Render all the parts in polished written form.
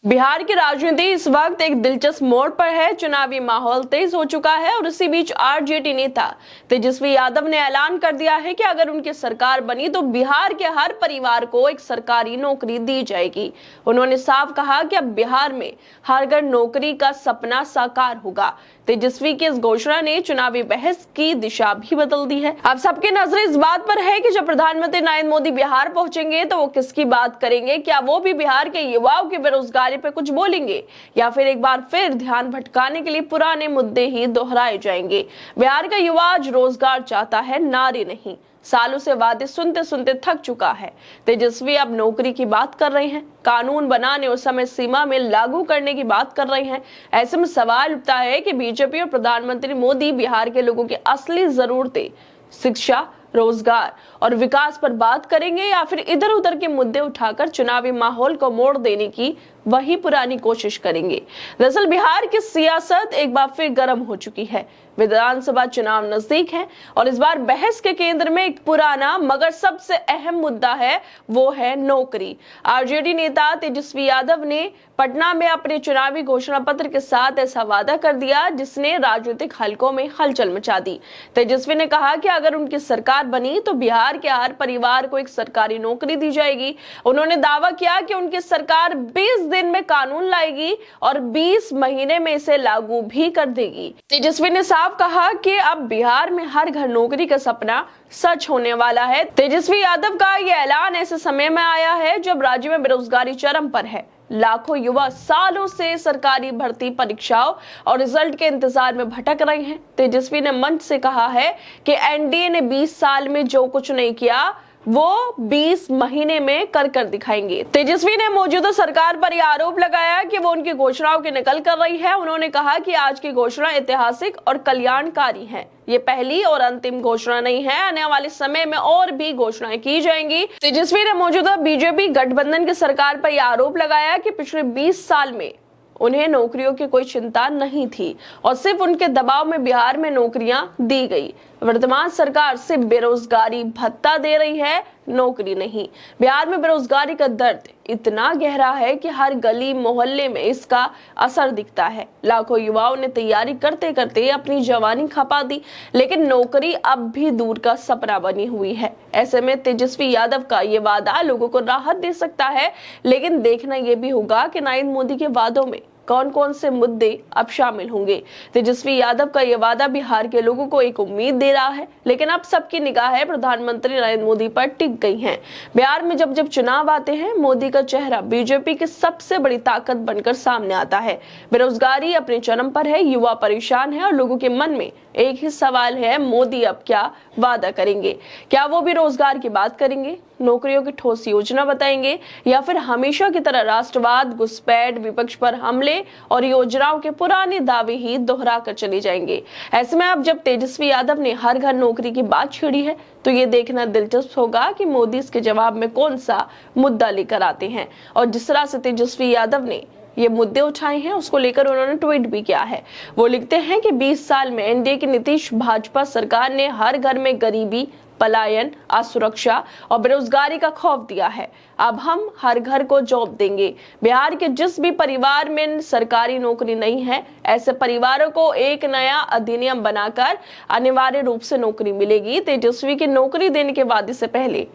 बिहार की राजनीति इस वक्त एक दिलचस्प मोड़ पर है। चुनावी माहौल तेज हो चुका है और इसी बीच आरजेडी नेता तेजस्वी यादव ने ऐलान कर दिया है कि अगर उनकी सरकार बनी तो बिहार के हर परिवार को एक सरकारी नौकरी दी जाएगी। उन्होंने साफ कहा कि अब बिहार में हर घर नौकरी का सपना साकार होगा। तेजस्वी की इस घोषणा ने चुनावी बहस की दिशा भी बदल दी है। अब सबकी नजर इस बात पर है कि जब प्रधानमंत्री नरेंद्र मोदी बिहार पहुंचेंगे तो वो किसकी बात करेंगे। क्या वो भी बिहार के युवाओं की बेरोजगारी पे कुछ बोलेंगे या फिर एक बार फिर ध्यान भटकाने के लिए पुराने मुद्दे ही दोहराए जाएंगे। बिहार का युवा आज रोजगार चाहता है, नारी नहीं। सालों से वादे सुनते सुनते थक चुका है। तेजस्वी अब नौकरी की बात कर रहे हैं, कानून बनाने और समय सीमा में लागू करने की बात कर रहे हैं। ऐसे में सवाल उठता है कि बीजेपी और प्रधानमंत्री मोदी बिहार के लोगों की असली जरूरतें, शिक्षा, रोजगार और विकास पर बात करेंगे या फिर इधर उधर के मुद्दे उठाकर चुनावी माहौल को मोड़ देने की वही पुरानी कोशिश करेंगे। दरअसल बिहार की सियासत एक बार फिर गर्म हो चुकी है। विधानसभा चुनाव नजदीक है और इस बार बहस के केंद्र में एक पुराना मगर सबसे अहम मुद्दा है, वो है नौकरी। आरजेडी नेता तेजस्वी यादव ने पटना में अपने चुनावी घोषणा पत्र के साथ ऐसा वादा कर दिया जिसने राजनीतिक हलकों में हलचल मचा दी। तेजस्वी ने कहा कि अगर उनकी सरकार बनी तो बिहार के हर परिवार को एक सरकारी नौकरी दी जाएगी। उन्होंने दावा किया कि उनकी सरकार 20 दिन में कानून लाएगी और 20 महीने में इसे लागू भी कर देगी। तेजस्वी ने साफ कहा कि अब बिहार में हर घर नौकरी का सपना सच होने वाला है। तेजस्वी यादव का यह ऐलान ऐसे समय में आया है जब राज्य में बेरोजगारी चरम पर है। लाखों युवा सालों से सरकारी भर्ती परीक्षाओं और रिजल्ट के इंतजार में भटक रहे हैं। तेजस्वी ने मंच से कहा है कि एनडीए ने 20 साल में जो कुछ नहीं किया वो 20 महीने में कर दिखाएंगे। तेजस्वी ने मौजूदा सरकार पर यह आरोप लगाया कि वो उनकी घोषणाओं की नकल कर रही है। उन्होंने कहा कि आज की घोषणा ऐतिहासिक और कल्याणकारी है। ये पहली और अंतिम घोषणा नहीं है, आने वाले समय में और भी घोषणाएं की जाएंगी। तेजस्वी ने मौजूदा बीजेपी गठबंधन की सरकार पर यह आरोप लगाया कि पिछले 20 साल में उन्हें नौकरियों की कोई चिंता नहीं थी और सिर्फ उनके दबाव में बिहार में नौकरियां दी गई। वर्तमान सरकार सिर्फ बेरोजगारी भत्ता दे रही है, नौकरी नहीं। बिहार में बेरोजगारी का दर्द इतना गहरा है कि हर गली मोहल्ले में इसका असर दिखता है। लाखों युवाओं ने तैयारी करते करते अपनी जवानी खपा दी, लेकिन नौकरी अब भी दूर का सपना बनी हुई है। ऐसे में तेजस्वी यादव का ये वादा लोगों को राहत दे सकता है, लेकिन देखना यह भी होगा कि नरेंद्र मोदी के वादों में कौन कौन से मुद्दे अब शामिल होंगे। तेजस्वी यादव का यह वादा बिहार के लोगों को एक उम्मीद दे रहा है, लेकिन अब सबकी निगाहें प्रधानमंत्री नरेंद्र मोदी पर टिक गई हैं। बिहार में जब जब चुनाव आते हैं, मोदी का चेहरा बीजेपी की सबसे बड़ी ताकत बनकर सामने आता है। बेरोजगारी अपने चरम पर है, युवा परेशान है और लोगों के मन में एक ही सवाल है, मोदी अब क्या वादा करेंगे। क्या वो भी रोजगार की बात करेंगे, नौकरियों की ठोस योजना बताएंगे या फिर हमेशा की तरह राष्ट्रवाद, घुसपैठ, विपक्ष पर हमले और योजनाओं के पुराने दावे ही दोहरा कर चले जाएंगे। ऐसे में अब जब तेजस्वी यादव ने हर घर नौकरी की बात छेड़ी है तो ये देखना दिलचस्प होगा कि मोदी इसके जवाब में कौन सा मुद्दा लेकर आते हैं। और जिस तरह से तेजस्वी यादव ने ये मुद्दे उठाए हैं उसको लेकर उन्होंने ट्वीट भी किया है। वो लिखते हैं कि 20 साल में एनडीए की नीतीश भाजपा सरकार ने हर घर में गरीबी, पलायन, असुरक्षा और बेरोजगारी का खौफ दिया है। अब हम हर घर को जॉब देंगे। बिहार के जिस भी परिवार में सरकारी नौकरी नहीं है, ऐसे परिवारों को एक नया अधिनियम बनाकर अनिवार्य रूप से नौकरी मिलेगी। तेजस्वी की नौकरी देने के वादे से पहले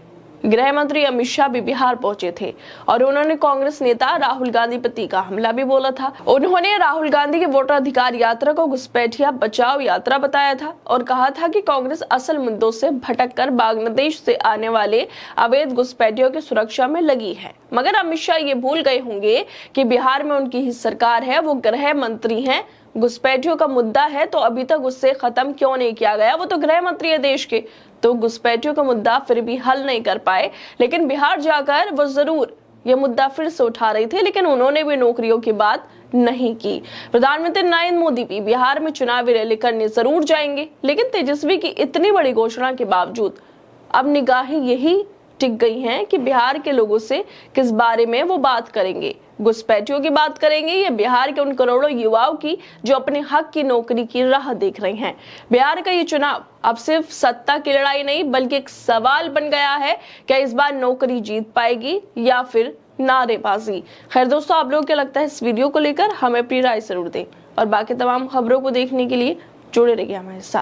गृह मंत्री अमित शाह भी बिहार पहुंचे थे और उन्होंने कांग्रेस नेता राहुल गांधी पर तीखा हमला भी बोला था। उन्होंने राहुल गांधी की वोटर अधिकार यात्रा को घुसपैठिया बचाओ यात्रा बताया था और कहा था कि कांग्रेस असल मुद्दों से भटककर बांग्लादेश से आने वाले अवैध घुसपैठियों की सुरक्षा में लगी है। मगर अमित शाह ये भूल गए होंगे कि बिहार में उनकी ही सरकार है, वो गृह मंत्री हैं। घुसपैठियों का मुद्दा है तो अभी तक उससे खत्म क्यों नहीं किया गया, वो तो गृह मंत्री है देश के, तो घुसपैठियों का मुद्दा फिर भी हल नहीं कर पाए। लेकिन बिहार जाकर वो जरूर ये मुद्दा फिर से उठा रही थी, लेकिन उन्होंने भी नौकरियों की बात नहीं की। प्रधानमंत्री नरेंद्र मोदी भी बिहार में चुनावी रैली करने जरूर जाएंगे, लेकिन तेजस्वी की इतनी बड़ी घोषणा के बावजूद अब निगाहें यही टिक गई हैं कि बिहार के लोगों से किस बारे में वो बात करेंगे। घुसपैठियों की बात करेंगे या बिहार के उन करोड़ों युवाओं की जो अपने हक की नौकरी की राह देख रहे हैं। बिहार का ये चुनाव अब सिर्फ सत्ता की लड़ाई नहीं बल्कि एक सवाल बन गया है, क्या इस बार नौकरी जीत पाएगी या फिर नारेबाजी। खैर दोस्तों, आप लोगों को क्या लगता है इस वीडियो को लेकर? हमें अपनी राय जरूर दें और बाकी तमाम खबरों को देखने के लिए जुड़े रहिए हमारे साथ।